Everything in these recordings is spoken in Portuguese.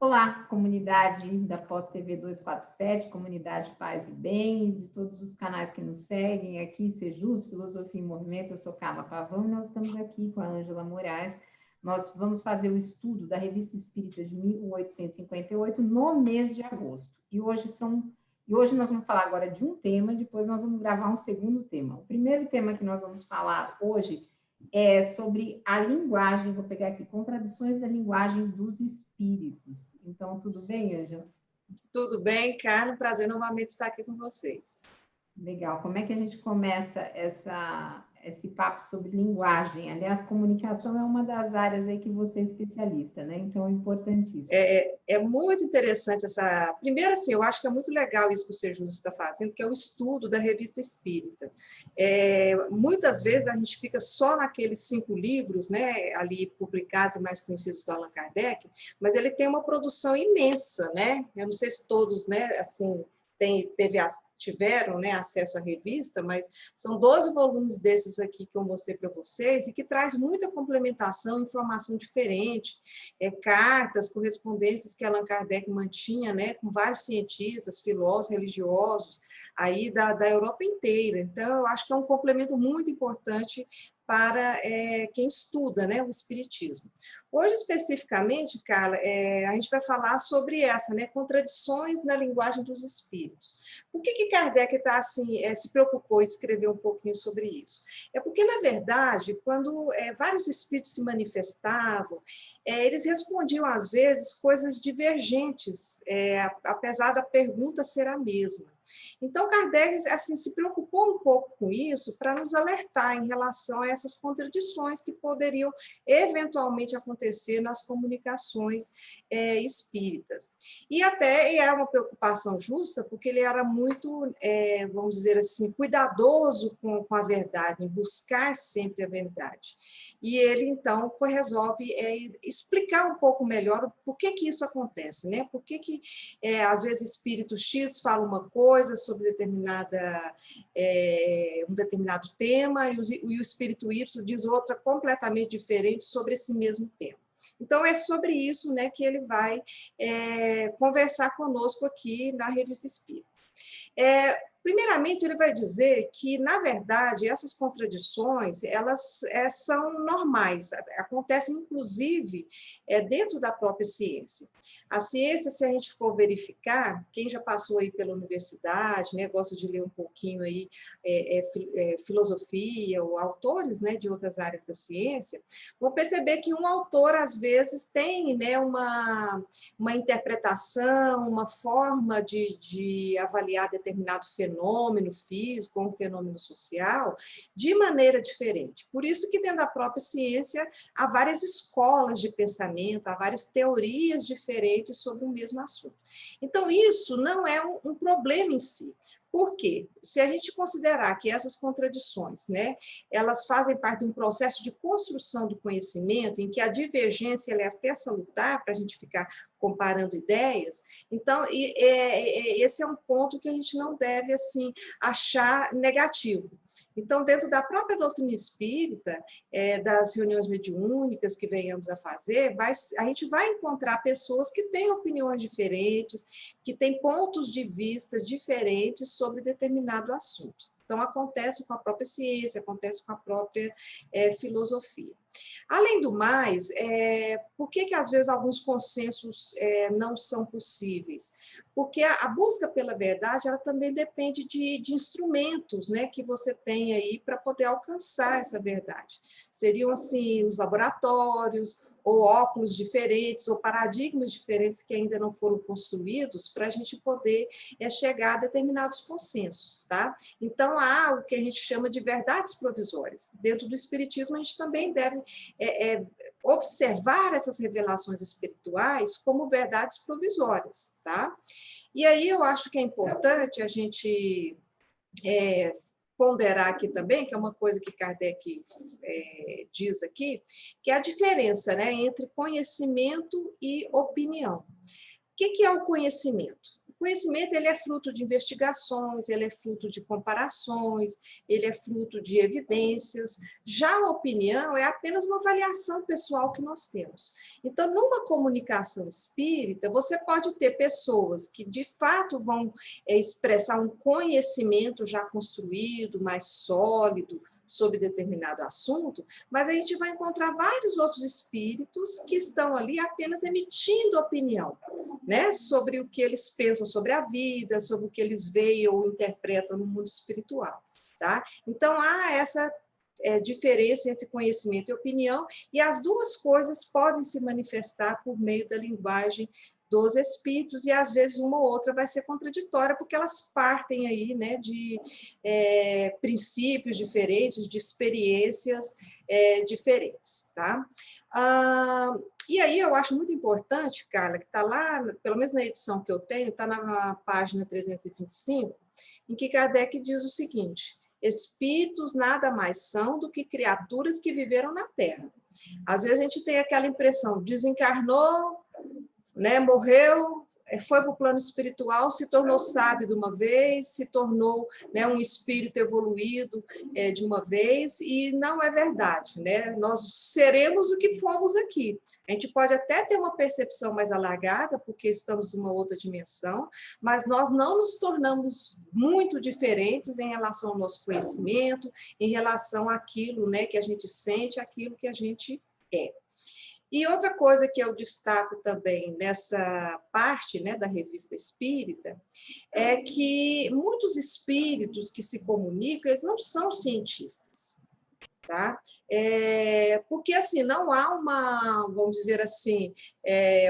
Olá, comunidade da Pós-TV 247, comunidade Paz e Bem, de todos os canais que nos seguem aqui, Sejus, Filosofia em Movimento, eu sou Carla Pavão e nós estamos aqui com a Ângela Moraes. Nós vamos fazer o estudo da Revista Espírita de 1858 no mês de agosto. E hoje nós vamos falar agora de um tema, depois nós vamos gravar um segundo tema. O primeiro tema que nós vamos falar hoje é sobre a linguagem, vou pegar aqui, contradições da linguagem dos espíritos. Então, tudo bem, Ângela? Tudo bem, Carla? Prazer novamente estar aqui com vocês. Legal. Como é que a gente começa esse papo sobre linguagem? Aliás, comunicação é uma das áreas aí que você é especialista, né? Então, é importantíssimo. É muito interessante essa... Primeiro, assim, eu acho que é muito legal isso que o Sérgio está fazendo, que é o estudo da Revista Espírita. Muitas vezes a gente fica só naqueles 5 livros, né, ali publicados e mais conhecidos do Allan Kardec, mas ele tem uma produção imensa, né? Eu não sei se todos, né, assim... tiveram, né, acesso à revista, mas são 12 volumes desses aqui que eu mostrei para vocês e que traz muita complementação, informação diferente, cartas, correspondências que Allan Kardec mantinha, né, com vários cientistas, filósofos, religiosos, aí da Europa inteira. Então, eu acho que é um complemento muito importante para quem estuda, né, o Espiritismo. Hoje, especificamente, Carla, a gente vai falar sobre essa, né, contradições na linguagem dos espíritos. Por que Kardec assim, se preocupou em escrever um pouquinho sobre isso? É porque, na verdade, quando vários espíritos se manifestavam, eles respondiam, às vezes, coisas divergentes, apesar da pergunta ser a mesma. Então, Kardec assim, se preocupou um pouco com isso para nos alertar em relação a essas contradições que poderiam eventualmente acontecer nas comunicações espíritas. E até é uma preocupação justa, porque ele era muito, vamos dizer assim, cuidadoso com a verdade, em buscar sempre a verdade. E ele, então, resolve explicar um pouco melhor por que isso acontece, né? Por que às vezes, espírito X fala uma coisa sobre um determinado tema e o espírito Y diz outra completamente diferente sobre esse mesmo tema. Então, é sobre isso, né, que ele vai conversar conosco aqui na Revista Espírita. Primeiramente, ele vai dizer que, na verdade, essas contradições, elas são normais, acontecem, inclusive, dentro da própria ciência. A ciência, se a gente for verificar, quem já passou aí pela universidade, né, gosta de ler um pouquinho aí, filosofia ou autores, né, de outras áreas da ciência, vão perceber que um autor, às vezes, tem, né, uma interpretação, uma forma de avaliar determinado fenômeno físico ou um fenômeno social de maneira diferente. Por isso que dentro da própria ciência há várias escolas de pensamento, há várias teorias diferentes sobre o mesmo assunto. Então, isso não é um problema em si. Por quê? Se a gente considerar que essas contradições, né, elas fazem parte de um processo de construção do conhecimento, em que a divergência ela é até salutar para a gente ficar comparando ideias, então esse é um ponto que a gente não deve assim achar negativo. Então, dentro da própria doutrina espírita, das reuniões mediúnicas que venhamos a fazer, a gente vai encontrar pessoas que têm opiniões diferentes, que têm pontos de vista diferentes sobre determinado assunto. Então, acontece com a própria ciência, acontece com a própria filosofia. Além do mais, por que às vezes alguns consensos não são possíveis? Porque a busca pela verdade, ela também depende de instrumentos, né, que você tem aí para poder alcançar essa verdade. Seriam, assim, os laboratórios, ou óculos diferentes, ou paradigmas diferentes que ainda não foram construídos para a gente poder chegar a determinados consensos, tá? Então, há o que a gente chama de verdades provisórias. Dentro do Espiritismo, a gente também deve observar essas revelações espirituais como verdades provisórias, tá? E aí eu acho que é importante a gente ponderar aqui também, que é uma coisa que Kardec diz aqui, que é a diferença, né, entre conhecimento e opinião. O que é o conhecimento? Conhecimento, ele é fruto de investigações, ele é fruto de comparações, ele é fruto de evidências. Já a opinião é apenas uma avaliação pessoal que nós temos. Então, numa comunicação espírita, você pode ter pessoas que, de fato, vão expressar um conhecimento já construído, mais sólido, sobre determinado assunto, mas a gente vai encontrar vários outros espíritos que estão ali apenas emitindo opinião, né, sobre o que eles pensam sobre a vida, sobre o que eles veem ou interpretam no mundo espiritual, tá? Então, há essa diferença entre conhecimento e opinião, e as duas coisas podem se manifestar por meio da linguagem dos espíritos, e às vezes uma ou outra vai ser contraditória, porque elas partem aí, né, de princípios diferentes, de experiências diferentes, tá? E aí eu acho muito importante, Carla, que está lá, pelo menos na edição que eu tenho, está na página 325, em que Kardec diz o seguinte: espíritos nada mais são do que criaturas que viveram na Terra. Às vezes a gente tem aquela impressão, desencarnou, né, morreu, foi para o plano espiritual, se tornou sábio de uma vez, se tornou, né, um espírito evoluído de uma vez, e não é verdade, né? Nós seremos o que fomos aqui. A gente pode até ter uma percepção mais alargada, porque estamos numa outra dimensão, mas nós não nos tornamos muito diferentes em relação ao nosso conhecimento, em relação àquilo, né, que a gente sente, àquilo que a gente é. E outra coisa que eu destaco também nessa parte, né, da Revista Espírita é que muitos espíritos que se comunicam, eles não são cientistas, tá? Porque, assim, não há uma, vamos dizer assim,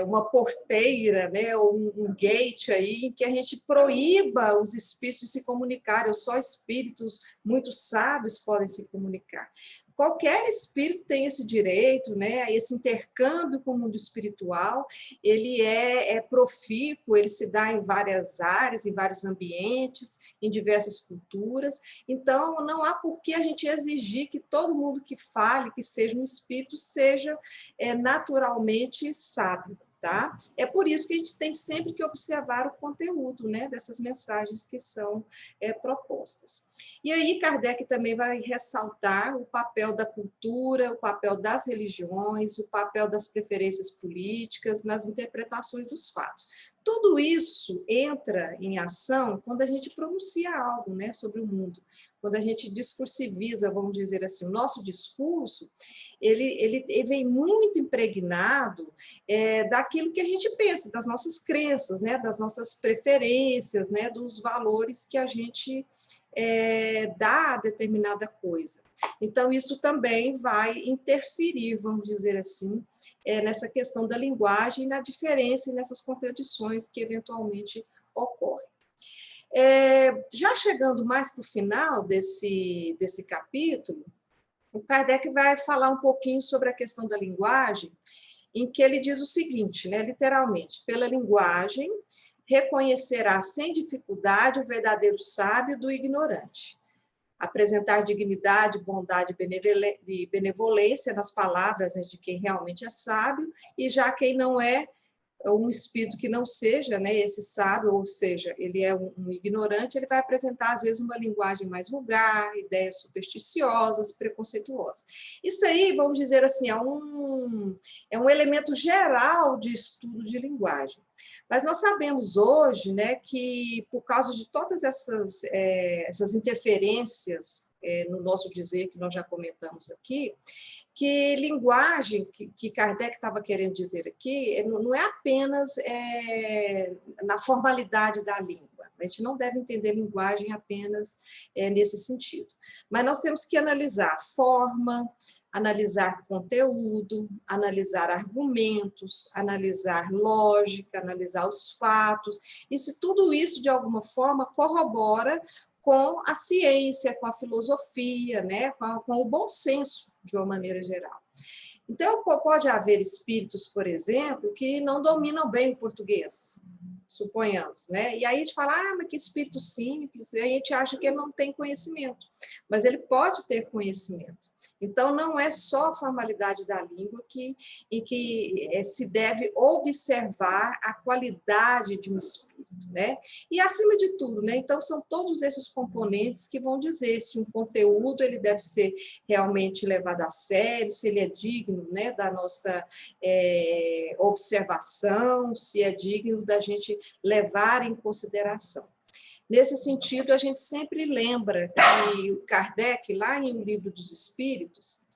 uma porteira, né, ou um gate aí em que a gente proíba os espíritos de se comunicarem, ou só espíritos muito sábios podem se comunicar. Qualquer espírito tem esse direito, né? Esse intercâmbio com o mundo espiritual, ele é profícuo, ele se dá em várias áreas, em vários ambientes, em diversas culturas. Então, não há por que a gente exigir que todo mundo que fale, que seja um espírito, seja naturalmente sábio. Tá? É por isso que a gente tem sempre que observar o conteúdo, né, dessas mensagens que são propostas. E aí Kardec também vai ressaltar o papel da cultura, o papel das religiões, o papel das preferências políticas nas interpretações dos fatos. Tudo isso entra em ação quando a gente pronuncia algo, né, sobre o mundo. Quando a gente discursiviza, vamos dizer assim, o nosso discurso, ele vem muito impregnado daquilo que a gente pensa, das nossas crenças, né, das nossas preferências, né, dos valores que a gente dá a determinada coisa. Então, isso também vai interferir, vamos dizer assim, nessa questão da linguagem, na diferença e nessas contradições que eventualmente ocorrem. Já chegando mais para o final desse capítulo, o Kardec vai falar um pouquinho sobre a questão da linguagem, em que ele diz o seguinte, né, literalmente: pela linguagem reconhecerá sem dificuldade o verdadeiro sábio do ignorante. Apresentar dignidade, bondade e benevolência nas palavras de quem realmente é sábio, e já quem não é um espírito que não seja, né, esse sábio, ou seja, ele é um ignorante, ele vai apresentar, às vezes, uma linguagem mais vulgar, ideias supersticiosas, preconceituosas. Isso aí, vamos dizer assim, é um elemento geral de estudo de linguagem. Mas nós sabemos hoje, né, que por causa de todas essas interferências no nosso dizer, que nós já comentamos aqui, que linguagem que Kardec estava querendo dizer aqui não é apenas na formalidade da língua. A gente não deve entender linguagem apenas nesse sentido. Mas nós temos que analisar forma, analisar conteúdo, analisar argumentos, analisar lógica, analisar os fatos, e se tudo isso, de alguma forma, corrobora com a ciência, com a filosofia, né, com o bom senso, de uma maneira geral. Então, pode haver espíritos, por exemplo, que não dominam bem o português, suponhamos, né? E aí a gente fala, mas que espírito simples, e aí a gente acha que ele não tem conhecimento, mas ele pode ter conhecimento. Então, não é só a formalidade da língua em que se deve observar a qualidade de um espírito. né? E, acima de tudo, né? Então, são todos esses componentes que vão dizer se um conteúdo ele deve ser realmente levado a sério, se ele é digno, né, da nossa observação, se é digno da gente levar em consideração. Nesse sentido, a gente sempre lembra que o Kardec, lá em O Livro dos Espíritos,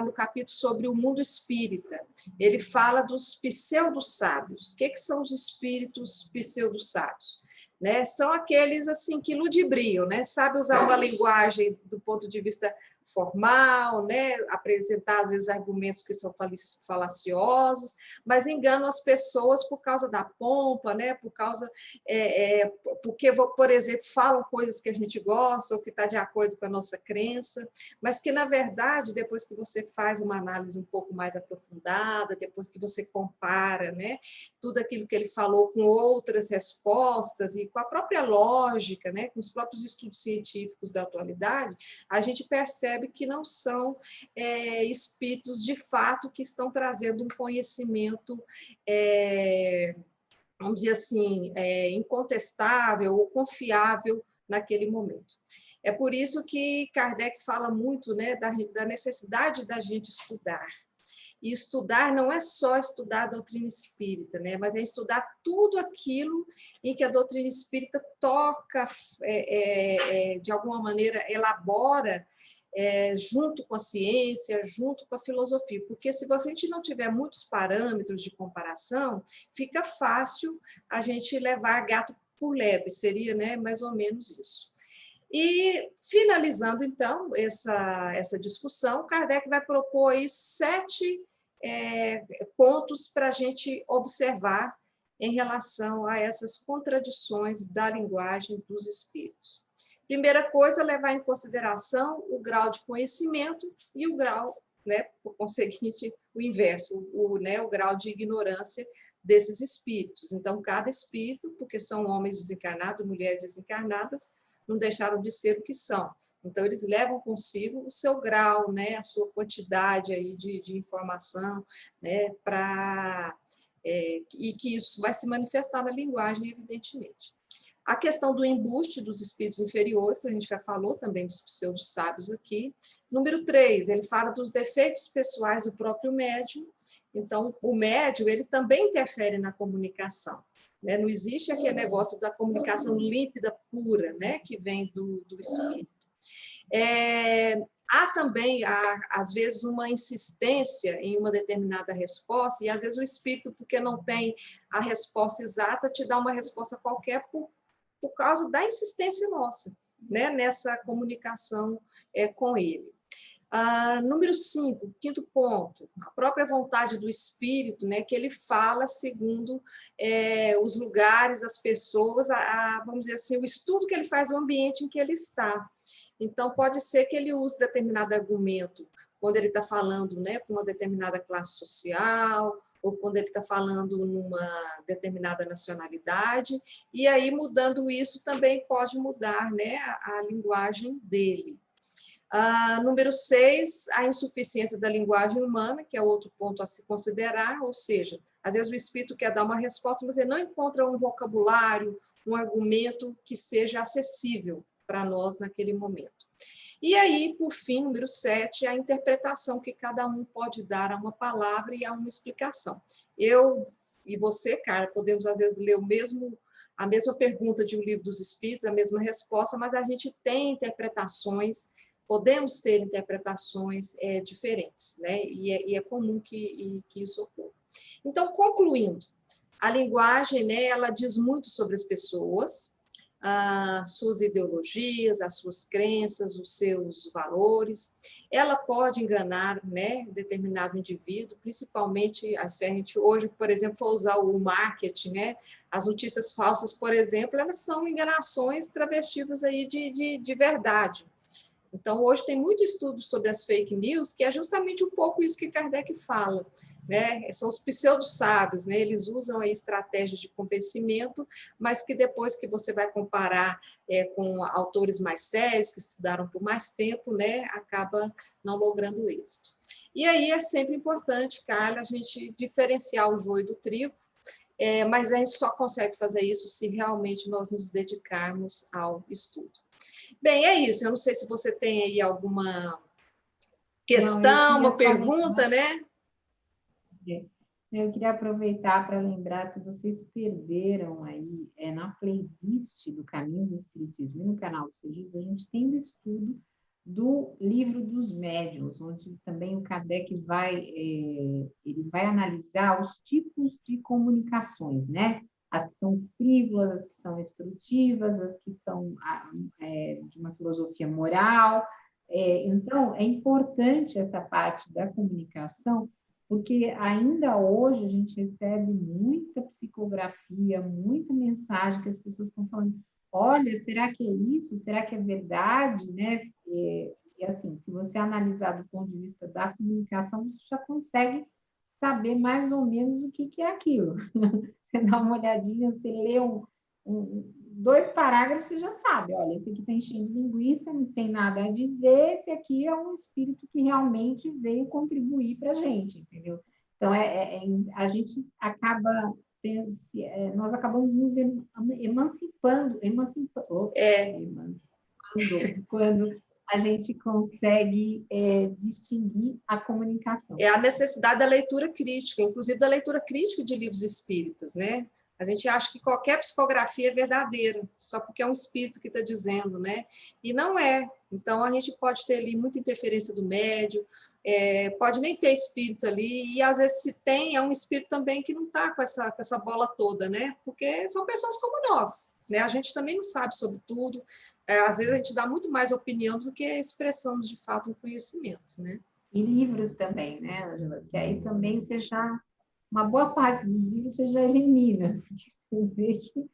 no capítulo sobre o mundo espírita, ele fala dos pseudo-sábios. O que são os espíritos pseudo-sábios? Né? São aqueles assim que ludibriam, né? Sabe usar uma linguagem do ponto de vista formal, né? Apresentar, às vezes, argumentos que são falaciosos, mas enganam as pessoas por causa da pompa, né? Porque, por exemplo, falam coisas que a gente gosta ou que está de acordo com a nossa crença, mas que, na verdade, depois que você faz uma análise um pouco mais aprofundada, depois que você compara, né, tudo aquilo que ele falou com outras respostas e com a própria lógica, né, com os próprios estudos científicos da atualidade, a gente percebe que não são espíritos de fato que estão trazendo um conhecimento, vamos dizer assim, incontestável ou confiável naquele momento. É por isso que Kardec fala muito, né, da necessidade da gente estudar. E estudar não é só estudar a doutrina espírita, né? Mas é estudar tudo aquilo em que a doutrina espírita toca, de alguma maneira, elabora, junto com a ciência, junto com a filosofia. Porque se a gente não tiver muitos parâmetros de comparação, fica fácil a gente levar gato por lebre, seria, né, mais ou menos isso. E, finalizando, então, essa discussão, Kardec vai propor aí 7 pontos para a gente observar em relação a essas contradições da linguagem dos espíritos. Primeira coisa, levar em consideração o grau de conhecimento e o grau, né, por conseguinte, o inverso, o grau de ignorância desses espíritos. Então, cada espírito, porque são homens desencarnados, mulheres desencarnadas, não deixaram de ser o que são. Então, eles levam consigo o seu grau, né, a sua quantidade aí de informação, né, e que isso vai se manifestar na linguagem, evidentemente. A questão do embuste dos espíritos inferiores, a gente já falou também dos pseudo-sábios aqui. Número 3, ele fala dos defeitos pessoais do próprio médium. Então, o médium, ele também interfere na comunicação. Né? Não existe aquele negócio da comunicação límpida, pura, né? Que vem do espírito. Há também, às vezes, uma insistência em uma determinada resposta, e às vezes o espírito, porque não tem a resposta exata, te dá uma resposta qualquer por causa da insistência nossa, né? Nessa comunicação com ele. Número 5, quinto ponto, a própria vontade do espírito, né, que ele fala segundo os lugares, as pessoas, vamos dizer assim, o estudo que ele faz do ambiente em que ele está. Então, pode ser que ele use determinado argumento quando ele está falando, né, com uma determinada classe social, ou quando ele está falando numa determinada nacionalidade, e aí, mudando isso, também pode mudar, né, a linguagem dele. Número 6, a insuficiência da linguagem humana, que é outro ponto a se considerar, ou seja, às vezes o espírito quer dar uma resposta, mas ele não encontra um vocabulário, um argumento que seja acessível para nós naquele momento. E aí, por fim, número 7, a interpretação que cada um pode dar a uma palavra e a uma explicação. Eu e você, cara, podemos às vezes ler a mesma pergunta de O Livro dos Espíritos, a mesma resposta, mas a gente tem interpretações, podemos ter interpretações diferentes, né? E é comum que isso ocorra. Então, concluindo, a linguagem, né, ela diz muito sobre as pessoas, as suas ideologias, as suas crenças, os seus valores. Ela pode enganar, né, determinado indivíduo, principalmente se a gente hoje, por exemplo, for usar o marketing, né, as notícias falsas, por exemplo, elas são enganações travestidas aí de verdade. Então, hoje tem muito estudo sobre as fake news, que é justamente um pouco isso que Kardec fala, né? São os pseudo-sábios, né? Eles usam aí estratégias de convencimento, mas que depois que você vai comparar com autores mais sérios, que estudaram por mais tempo, né? Acaba não logrando êxito. E aí é sempre importante, Carla, a gente diferenciar o joio do trigo, mas a gente só consegue fazer isso se realmente nós nos dedicarmos ao estudo. Bem, é isso. Eu não sei se você tem aí alguma questão, uma pergunta, né? Eu queria aproveitar para lembrar, se vocês perderam aí, na playlist do Caminhos do Espiritismo e no canal do Sejus, a gente tem um estudo do Livro dos Médiuns, onde também o Kardec ele vai analisar os tipos de comunicações, né? As que são frívolas, as que são instrutivas, as que são de uma filosofia moral. Então, é importante essa parte da comunicação, porque ainda hoje a gente recebe muita psicografia, muita mensagem que as pessoas estão falando, olha, será que é isso? Será que é verdade? Né? E assim, se você analisar do ponto de vista da comunicação, você já consegue saber mais ou menos o que é aquilo. Você dá uma olhadinha, você lê dois parágrafos, você já sabe, olha, esse aqui está enchendo linguiça, não tem nada a dizer, esse aqui é um espírito que realmente veio contribuir para a gente, entendeu? Então, a gente acaba nós acabamos nos emancipando quando a gente consegue distinguir a comunicação. É a necessidade da leitura crítica, inclusive da leitura crítica de livros espíritas, né? A gente acha que qualquer psicografia é verdadeira, só porque é um espírito que está dizendo, né? E não é. Então, a gente pode ter ali muita interferência do médium, pode nem ter espírito ali, e às vezes se tem, é um espírito também que não está com essa bola toda, né? Porque são pessoas como nós, né? A gente também não sabe sobre tudo, às vezes a gente dá muito mais opinião do que expressamos de fato um conhecimento, né? E livros também, né, Ângela? Que aí também você já, uma boa parte dos livros você já elimina, porque você vê que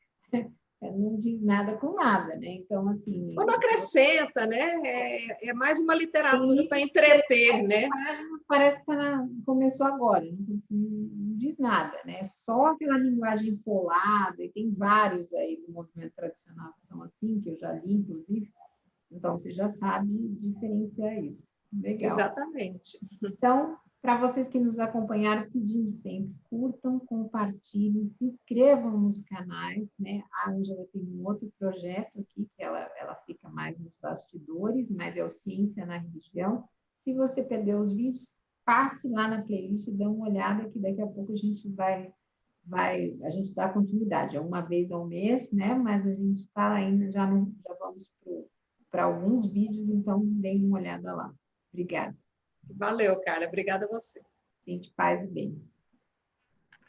não diz nada com nada, né? Então, assim... Ou não acrescenta, né? É mais uma literatura para entreter, né? Parece que começou agora, não diz nada, né? Só aquela linguagem polada, e tem vários aí do movimento tradicional que são assim, que eu já li, inclusive. Então, você já sabe diferenciar isso. Legal. Exatamente. Então, para vocês que nos acompanharam, pedimos sempre, curtam, compartilhem, se inscrevam nos canais, né? A Ângela tem um outro projeto aqui, que ela fica mais nos bastidores, mas é o Ciência na Religião. Se você perdeu os vídeos, passe lá na playlist e dê uma olhada, que daqui a pouco a gente a gente dá continuidade. É uma vez ao mês, né? Mas a gente está ainda, já vamos para alguns vídeos, então deem uma olhada lá. Obrigada. Valeu, cara. Obrigada a você. Gente, paz e bem.